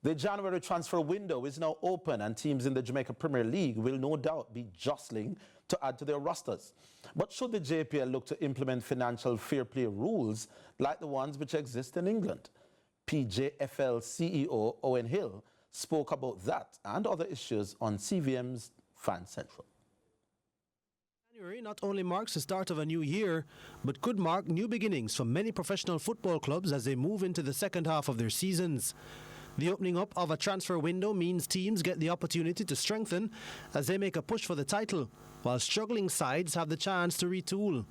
The January transfer window is now open and teams in the Jamaica Premier League will no doubt be jostling to add to their rosters. But should the JPL look to implement financial fair play rules like the ones which exist in England? PFJL CEO Owen Hill spoke about that and other issues on CVM's Fan Central. January not only marks the start of a new year, but could mark new beginnings for many professional football clubs as they move into the second half of their seasons. The opening up of a transfer window means teams get the opportunity to strengthen as they make a push for the title, while struggling sides have the chance to retool.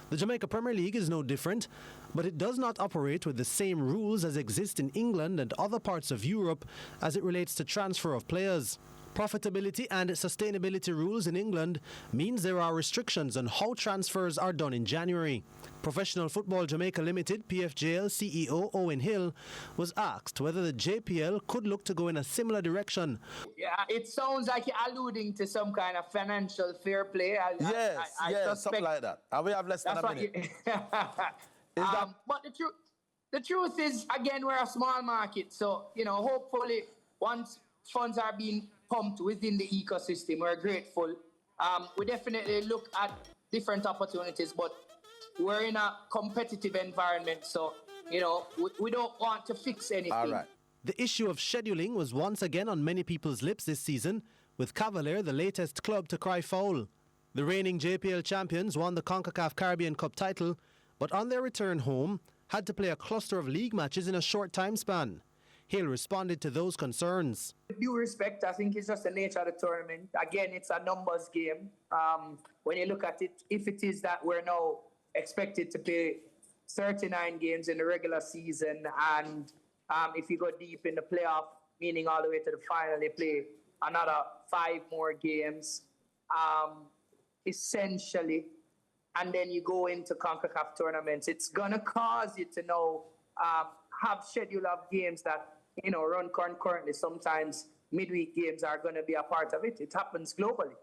The Jamaica Premier League is no different, but it does not operate with the same rules as exist in England and other parts of Europe as it relates to transfer of players. Profitability and sustainability rules in England means there are restrictions on how transfers are done in January. Professional Football Jamaica Limited PFJL CEO Owen Hill was asked whether the JPL could look to go in a similar direction. Yeah, it sounds like you're alluding to some kind of financial fair play. Yes, something like that. And we have less than a minute. But the truth is, again, we're a small market. So, hopefully once funds are being pumped within the ecosystem, we're grateful. We definitely look at different opportunities, but we're in a competitive environment, so we don't want to fix anything. All right. The issue of scheduling was once again on many people's lips this season, with Cavalier the latest club to cry foul. The reigning JPL champions won the CONCACAF Caribbean Cup title, but on their return home had to play a cluster of league matches in a short time span. Hill responded to those concerns. With due respect, I think it's just the nature of the tournament. Again, it's a numbers game. When you look at it, if it is that we're now expected to play 39 games in the regular season, and if you go deep in the playoff, meaning all the way to the final, they play another 5 more games, essentially, and then you go into CONCACAF tournaments, it's going to cause you to now have schedule of games that run concurrently. Sometimes midweek games are going to be a part of it. It happens globally.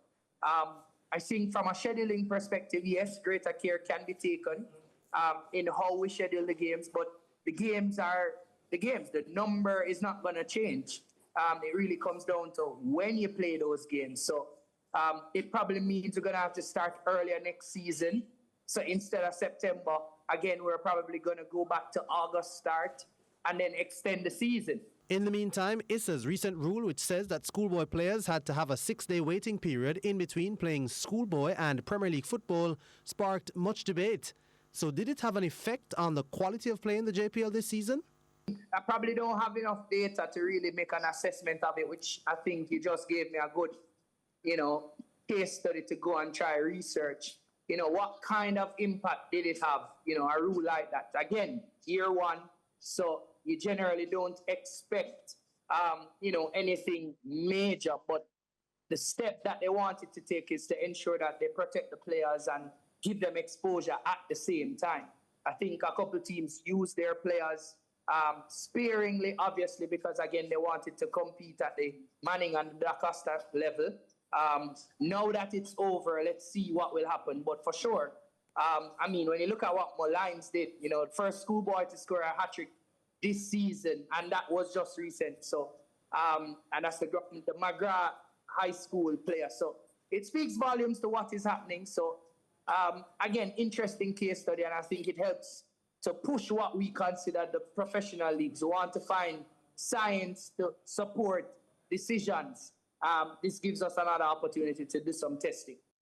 I think from a scheduling perspective, yes, greater care can be taken in how we schedule the games, but the games are the games. The number is not going to change. It really comes down to when you play those games. So it probably means we're going to have to start earlier next season. So instead of September, again, we're probably going to go back to August start and then extend the season. In the meantime, ISSA's recent rule, which says that schoolboy players had to have a 6-day waiting period in between playing schoolboy and Premier League football, sparked much debate. So did it have an effect on the quality of play in the JPL this season? I probably don't have enough data to really make an assessment of it, which I think you just gave me a good, case study to go and try research. What kind of impact did it have, a rule like that? Again, year one, so you generally don't expect, anything major, but the step that they wanted to take is to ensure that they protect the players and give them exposure at the same time. I think a couple of teams used their players sparingly, obviously, because, again, they wanted to compete at the Manning and Da Costa level. Now that it's over, let's see what will happen. But for sure, when you look at what Mullines did, first schoolboy to score a hat-trick this season, and that was just recent. So, and that's the McGrath High School player. So it speaks volumes to what is happening. So, again, interesting case study, and I think it helps to push what we consider the professional leagues. We want to find science to support decisions. This gives us another opportunity to do some testing.